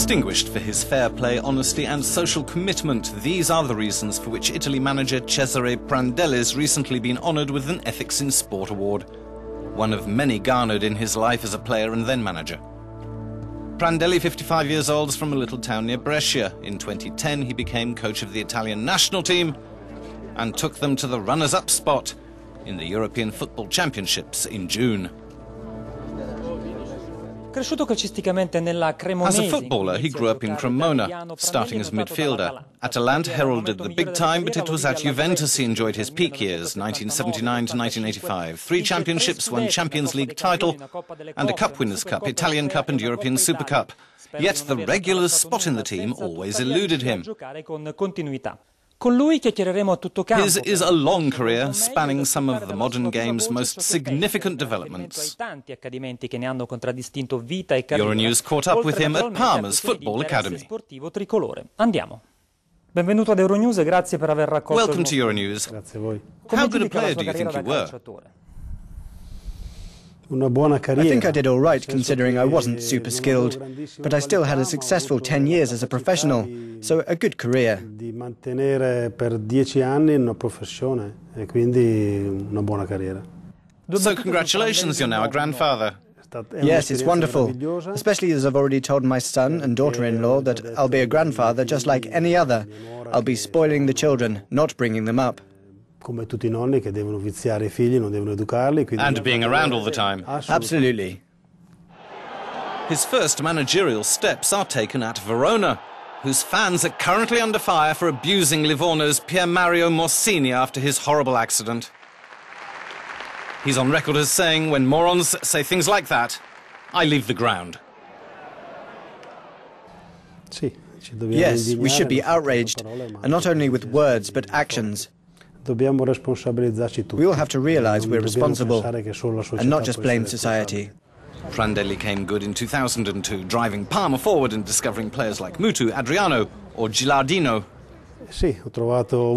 Distinguished for his fair play, honesty and social commitment, these are the reasons for which Italy manager Cesare Prandelli has recently been honoured with an Ethics in Sport award, one of many garnered in his life as a player and then manager. Prandelli, 55 years old, is from a little town near Brescia. In 2010, he became coach of the Italian national team and took them to the runners-up spot in the European Football Championships in June. As a footballer, he grew up in Cremona, starting as midfielder. Atalante heralded the big time, but it was at Juventus he enjoyed his peak years, 1979 to 1985. 3 championships, 1 Champions League title, and a Cup Winners' Cup, Italian Cup and European Supercup. Yet the regular spot in the team always eluded him. His is a long career, spanning some of the modern game's most significant developments. Euronews caught up with him at Parma's football academy. Welcome to Euronews. How good a player do you think you were? I think I did all right, considering I wasn't super skilled, but I still had a successful 10 years as a professional, so a good career. So congratulations, you're now a grandfather. Yes, it's wonderful, especially as I've already told my son and daughter-in-law that I'll be a grandfather just like any other. I'll be spoiling the children, not bringing them up. And being around all the time. Absolutely. His first managerial steps are taken at Verona, whose fans are currently under fire for abusing Livorno's Pier Mario Morsini after his horrible accident. He's on record as saying, when morons say things like that, I leave the ground. Yes, we should be outraged, and not only with words, but actions. We all have to realize we're responsible, and not just blame society. Prandelli came good in 2002, driving Parma forward and discovering players like Mutu, Adriano or Gilardino.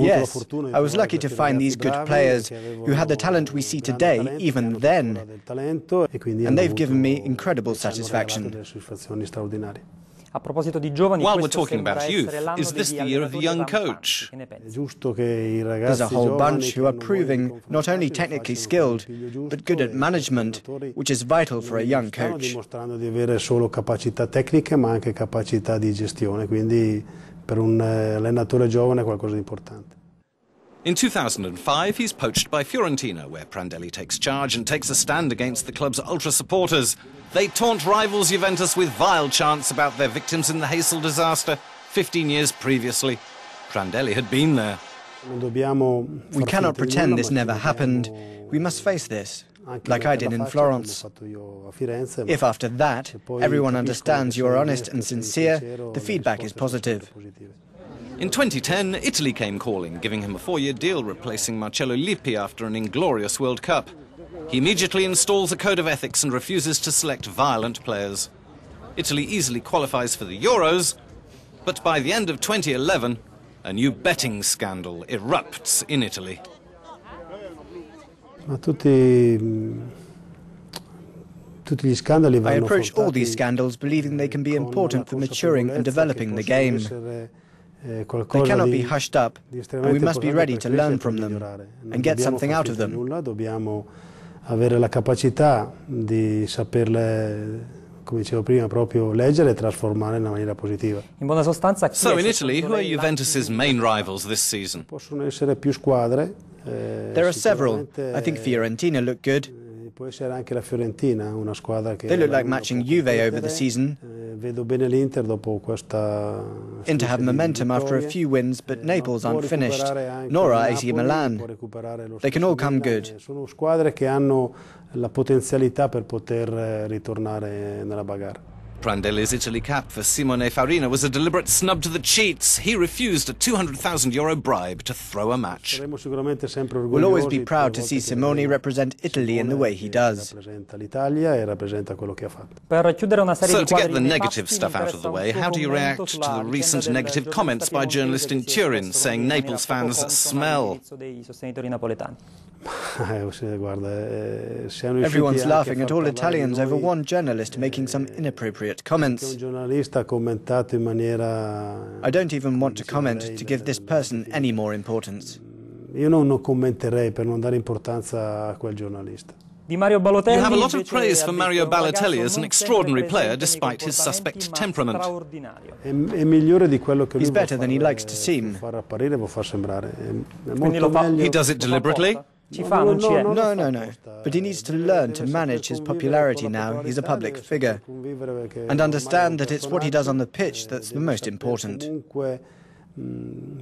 Yes, I was lucky to find these good players who had the talent we see today, even then, and they've given me incredible satisfaction. While we're talking about youth, is this the year of the young coach? There's a whole bunch who are proving not only technically skilled, but good at management, which is vital for a young coach. In 2005, he's poached by Fiorentina, where Prandelli takes charge and takes a stand against the club's ultra-supporters. They taunt rivals Juventus with vile chants about their victims in the Heysel disaster 15 years previously. Prandelli had been there. We cannot pretend this never happened. We must face this, like I did in Florence. If after that, everyone understands you are honest and sincere, the feedback is positive. In 2010, Italy came calling, giving him a 4-year deal, replacing Marcello Lippi after an inglorious World Cup. He immediately installs a code of ethics and refuses to select violent players. Italy easily qualifies for the Euros, but by the end of 2011, a new betting scandal erupts in Italy. I approach all these scandals believing they can be important for maturing and developing the game. They cannot be hushed up, and we must be ready to learn from them and get something out of them. So in Italy, who are Juventus's main rivals this season? There are several. I think Fiorentina look good. They look like matching Juve over the season. Inter have momentum after a few wins, but Naples aren't finished, nor are AC Milan. They can all come good. Prandelli's Italy cap for Simone Farina was a deliberate snub to the cheats. He refused a €200,000 bribe to throw a match. We'll always be proud to see Simone represent Italy in the way he does. So to get the negative stuff out of the way, how do you react to the recent negative comments by a journalist in Turin saying Naples fans smell? Everyone's laughing at all Italians over one journalist making some inappropriate comments. I don't even want to comment to give this person any more importance. Io non commenterei per non dare importanza a quel giornalista. You have a lot of praise for Mario Balotelli as an extraordinary player despite his suspect temperament. He's better than he likes to seem. He does it deliberately? No. But he needs to learn to manage his popularity now. He's a public figure. And understand that it's what he does on the pitch that's the most important.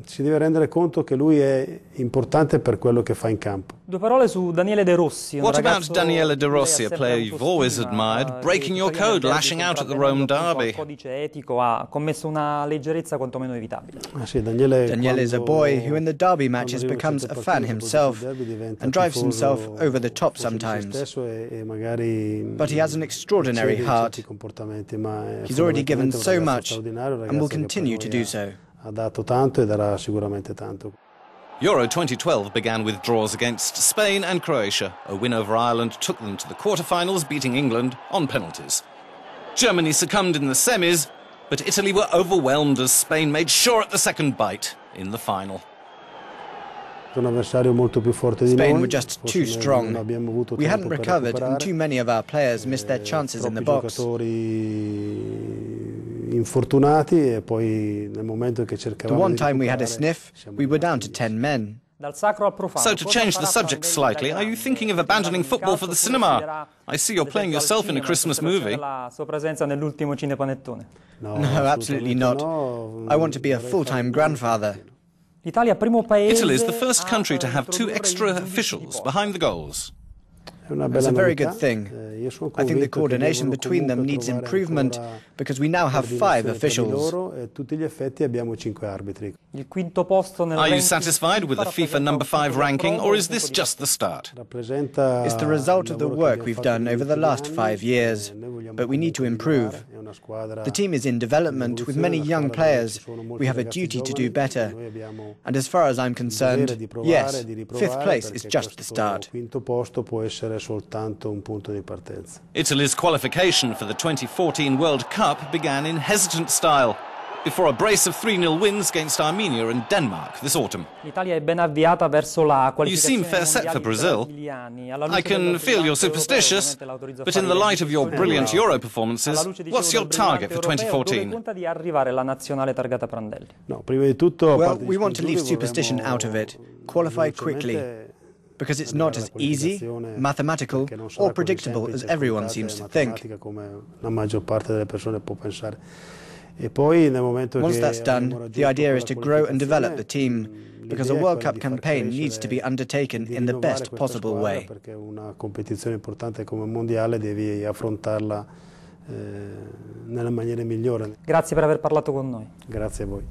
Si deve rendere conto che lui è importante per quello che fa in campo. What about Daniele De Rossi, a player you've always admired, breaking your code, lashing out at the Rome derby? Daniele is a boy who in the derby matches becomes a fan himself and drives himself over the top sometimes. But he has an extraordinary heart. He's already given so much and will continue to do so. Ha dato tanto e darà sicuramente tanto. Euro 2012 began with draws against Spain and Croatia. A win over Ireland took them to the quarter-finals, beating England on penalties. Germany succumbed in the semis, but Italy were overwhelmed as Spain made sure at the second bite in the final. Spain were just too strong. We hadn't recovered and too many of our players missed their chances in the box. Infortunati e poi nel momento che cercavamo. The one time we had a sniff, we were down to 10 men. So to change the subject slightly, are you thinking of abandoning football for the cinema? I see you're playing yourself in a Christmas movie. No, absolutely not. I want to be a full-time grandfather. Italy is the first country to have 2 extra officials behind the goals. It's a very good thing. I think the coordination between them needs improvement because we now have 5 officials. Are you satisfied with the FIFA number 5 ranking, or is this just the start? It's the result of the work we've done over the last 5 years, but we need to improve. The team is in development with many young players. We have a duty to do better. And as far as I'm concerned, yes, 5th place is just the start. Italy's qualification for the 2014 World Cup began in hesitant style, before a brace of 3-0 wins against Armenia and Denmark this autumn. You seem fair set for Brazil. I can feel you're superstitious, but in the light of your brilliant Euro performances, what's your target for 2014? Well, we want to leave superstition out of it, qualify quickly, because it's not as easy, mathematical, or predictable as everyone seems to think. Once that's done, the idea is to grow and develop the team, because a World Cup campaign needs to be undertaken in the best possible way. Una competizione importante come il mondiale devi affrontarla nella maniera migliore. Grazie per aver parlato con noi. Grazie a voi.